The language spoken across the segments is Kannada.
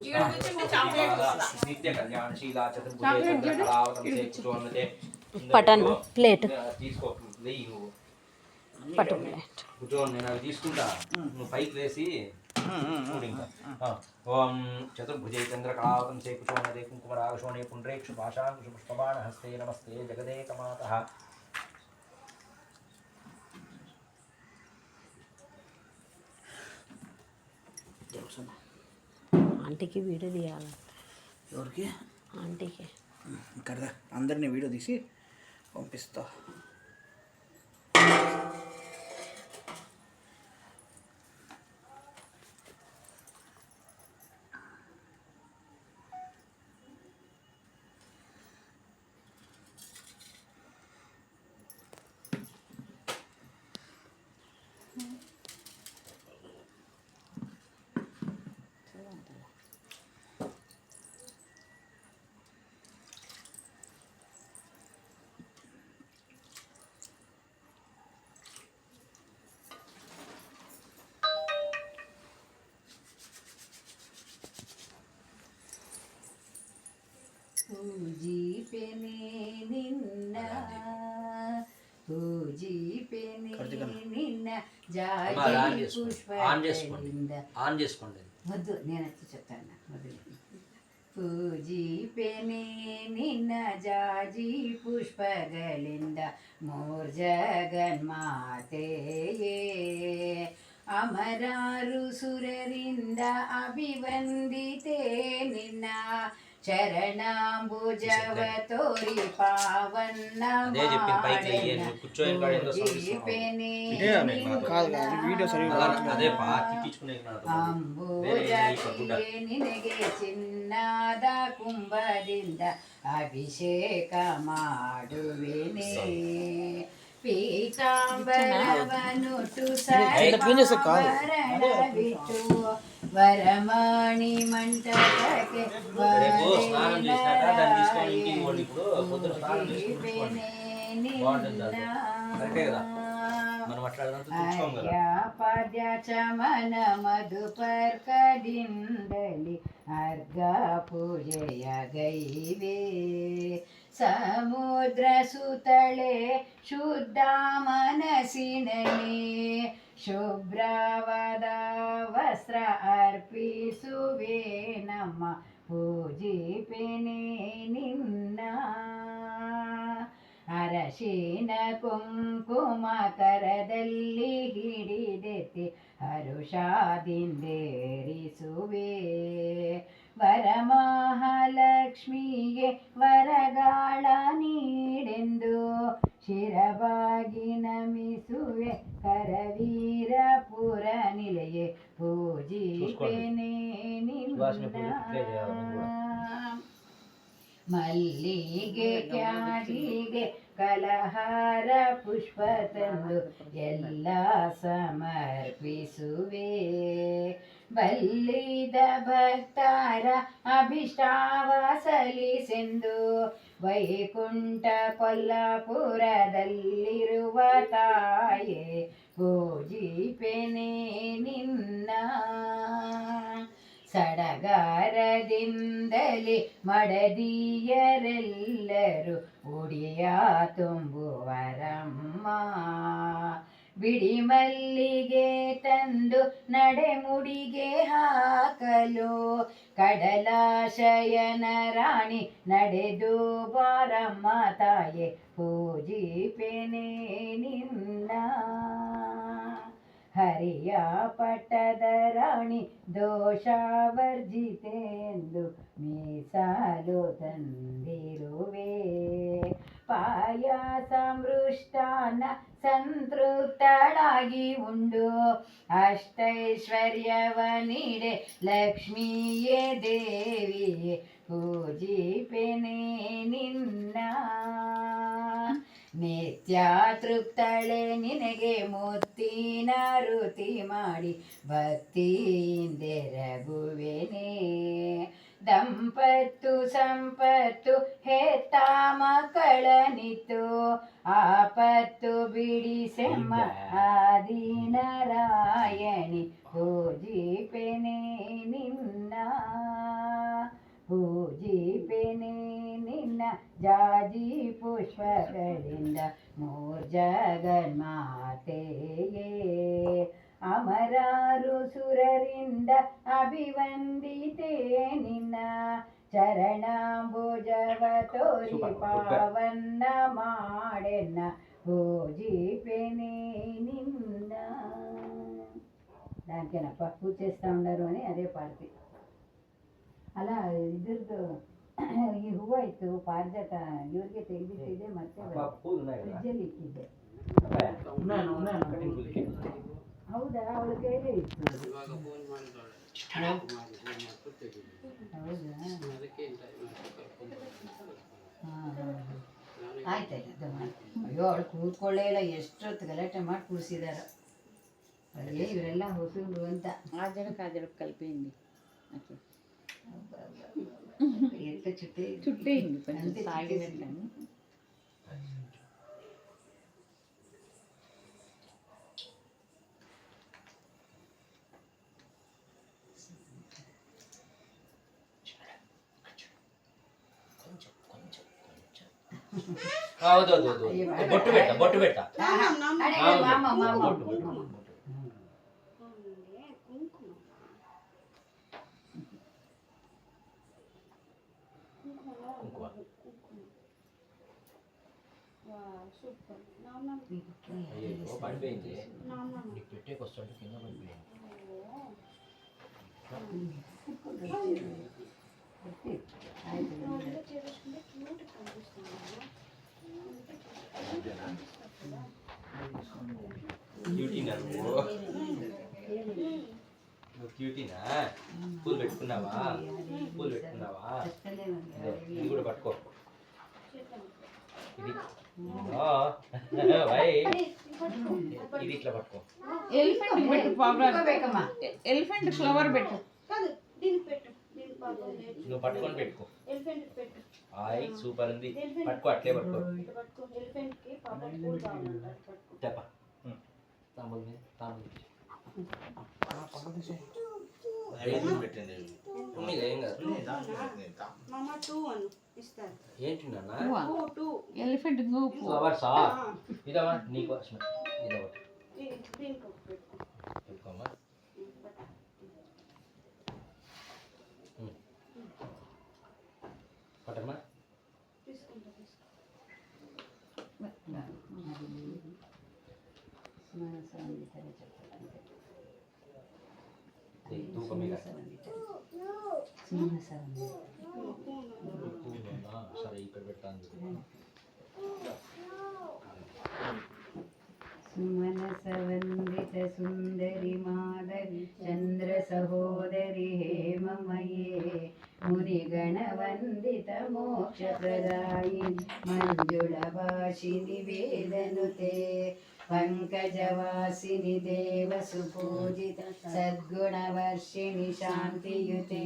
నిత్య కళ్యాణశీలా చతుర్భుజే చంద్రకళావతంసే కుచోన్నతే పటన్ ప్లేట్ తీసుకో వెయ్యి నువ్వు పట్టు ప్లేట్ కూర్చోని నేను అవి తీసుకుంటా నువ్వు పైకి వేసి ఇంకా ఓం చతుర్భుజే చంద్రకళావతంసే కుచోన్నతే కుంకుమరాగశోణే పుండ్రేక్షు భాషాంకుశు పుష్పబాణ హస్తే నమస్తే జగదేకమాతః ఆంటీకి వీడియో తీయాలి. ఎవరికి? ఆంటీకి. ఇక్కడ అందరినీ వీడియో తీసి పంపిస్తా. పూజీపెనే నిన్న పూజీపెనే నిన్న జాజి పుష్పలింద ఆన్ చేసుకోండి. వద్దు నేను వచ్చి చెప్తాను. వద్దు. పూజీపెనే నిన్న జాజి పుష్ಪಗಳಿಂದ ಮೋರ್ ಜಗನ್ಮಾತೆಯೇ ಅಮರಾರು ಸುರರಿಂದ ಅಭಿವಂದಿತೆ ನಿನ್ನ ಶರಣಾಂಬುಜವ ತೋರಿ ಪಾವನ್ನ ನಿನಗೆ ಚಿನ್ನದ ಕುಂಭದಿಂದ ಅಭಿಷೇಕ ಮಾಡುವೆನೆ ಪೀತಾಂಬರವನುಟು ಬಿಟ್ಟು ವರಮಾಣಿ ಮಂಟಪಕ್ಕೆ ಪಾದ್ಯ ಚಮನ ಮಧುಪರ್ಕದಿಂದಲಿ ಅರ್ಘ ಪೂಜೆಯ ಗೈವೆ ಸಮುದ್ರ ಸುತಳೆ ಶುದ್ಧ ಮನಸ್ಸಿನಲ್ಲಿ ಶುಭ್ರವಾದ ವಸ್ತ್ರ ಅರ್ಪಿಸುವೆ ನಮ್ಮ ಪೂಜಿಪೆನೆ ನಿನ್ನ ಅರಶಿನ ಕುಂಕುಮ ಕರದಲ್ಲಿ ಹಿಡಿದೆತ್ತಿ ಹರುಷಾದಿಂದೇರಿಸುವೆ ವರಮಹಾಲಕ್ಷ್ಮಿಗೆ ವರಗಾಳ ನೀಡೆಂದು ಶಿರವಾಗಿ ನಮಿಸುವೆ ಕರವೀರಪುರ ನಿಲಯೇ ಪೂಜಿಪೆನೆ ನಿನ್ನ ಮಲ್ಲಿಗೆ ಕ್ಯಾರಿಗೆ ಕಲಹಾರ ಪುಷ್ಪ ತಂದು ಎಲ್ಲ ಸಮರ್ಪಿಸುವೆ ಬಲ್ಲಿದ ಭಕ್ತರ ಅಭಿಷ್ಟಾವ ಸಲ್ಲಿಸೆಂದು ವೈಕುಂಠ ಕೊಲ್ಲಾಪುರದಲ್ಲಿರುವ ತಾಯೇ ಪೂಜಿಪೆನೆ ನಿನ್ನ ಸಡಗಾರದಿಂದಲೇ ಮಡದಿಯರೆಲ್ಲರೂ ಉಡಿಯ ತುಂಬುವರಮ್ಮ ಬಿಡಿ ಮಲ್ಲಿಗೆ ತಂದು ನಡೆಮುಡಿಗೆ ಹಾಕಲು ಕಡಲಾಶಯನ ರಾಣಿ ನಡೆದು ಬಾರಮ್ಮ ತಾಯೆ ಪೂಜಿಪೆನೆ ನಿನ್ನ ಹರಿಯ ಪಟ್ಟದ ರಾಣಿ ದೋಷವರ್ಜಿತೆ ಎಂದು ಮೀಸಲು ತಂದಿರುವೆ ಪಾಯಸ ಮೃಷ್ಟಾನ್ನ ಸಂತೃಪ್ತಳಾಗಿ ಉಂಡು ಅಷ್ಟೈಶ್ವರ್ಯವ ನೀಡೆ ಲಕ್ಷ್ಮೀಯೇ ದೇವಿಯೇ ಪೂಜಿಪೆನೆ ನಿನ್ನ ನಿತ್ಯ ತೃಪ್ತಳೆ ನಿನಗೆ ಮುತ್ತಿನ ರುತಿ ಮಾಡಿ ಭಕ್ತಿಯಿಂದೆರಗುವೆನೆ ದಂಪತ್ತು ಸಂಪತ್ತು ಹೆತ್ತ ಮಕ್ಕಳನಿತ್ತು ಆಪತ್ತು ಬಿಡಿಸೆಮ್ಮ ಆದಿನಾರಾಯಣಿ ಪೂಜಿಪೆನೆ ನಿನ್ನ ಜಾಜಿ ಪುಷ್ಪಗಳಿಂದ ಮೂರ್ಜಗನ್ಮಾತೆಯೇ ಅಮರಾರು ಸುರರಿಂದ ಅಭಿವಂದಿತೆ ನಿನ್ನ ಚರಣಾಂಬುಜವ ತೋರಿ ಪಾವನ್ನ ಮಾಡೆನ್ನ పూజిపెనే నిన్న దానికేనప్ప పూజ చేస్తూ ఉండరు అని అదే పాడితే ಅಲ್ಲ ಇದ್ರದ್ದು ಈ ಹೂವು ಇತ್ತು ಪಾರಿಜಾತ ಇವ್ರಿಗೆ ತೆಗೆದಿಟ್ಟಿದೆ ಮತ್ತೆ ಫ್ರಿಜ್ಜಲ್ಲಿ ಇಟ್ಟಿದ್ದೆ ಹೌದಾ ಅವಳ ಕೈಲೇ ಇತ್ತು ಹೌದಾ ಆಯ್ತಾಯ್ತು ಅಯ್ಯೋ ಅವಳು ಕೂತ್ಕೊಳ್ಳೇ ಇಲ್ಲ ಎಷ್ಟೊತ್ತು ಗಲಾಟೆ ಮಾಡಿ ಕೂರಿಸಿದಾರ ಅದೇ ಇವರೆಲ್ಲ ಹೊಸರು ಅಂತ ఆ జడకు కలిపేయండి అట్లా ఎంత చుట్టే చుట్టేయండి కొంచెం సాగినట్లని ಹೌದೌದು ಬೊಟ್ಟು ಬೆಟ್ಟ ಮಾಮ ಮಾಮ అయ్యో పడిపోయింది నీకు పెట్టేకి వస్తుంటే కింద పడిపోయింది క్యూటీనా నువ్వు క్యూటీనా పూలు పెట్టుకున్నావా ఇది కూడా పట్టుకో ఇది ఇది ఇట్లా పట్టుకో ఎలిఫెంట్ పెట్టు ఎలిఫెంట్ ఫ్లవర్ పెట్టు నువ్వు పట్టుకొని పెట్టుకో హాయ్ సూపర్ ఉంది పట్టుకో అట్లే పట్టుకో చెప్ప తాంబూల్ మీద తాంబూల్ ఏం కాదు ఏంటి నాన్న ఎలిఫెంట్ ఫ్లవర్సా ఇదమ్మా నీకోసం ఇదొకటి పెట్టుకోమ్మా పట్టమ్మా సరే ఇక్కడ పెట్టాను सुमनस वंदित सुंदरी माधवी चंद्र सहोदरी हेममये मुनिगण वंदित मोक्ष प्रदायिनी मंजुळ भाषिनि वेदनुते पंकजवासिनि देव सुपूजित सद्गुणवर्षिणि शांतियुते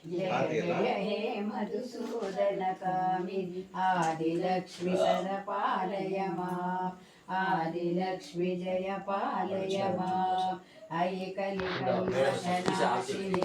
जय जय हे मधुसूदन कामिनि आदिलक्ष्मि सदा पालय माम् आदिलक्ष्मि जय पालय माम् ऐकलिकल्मषनाशिनि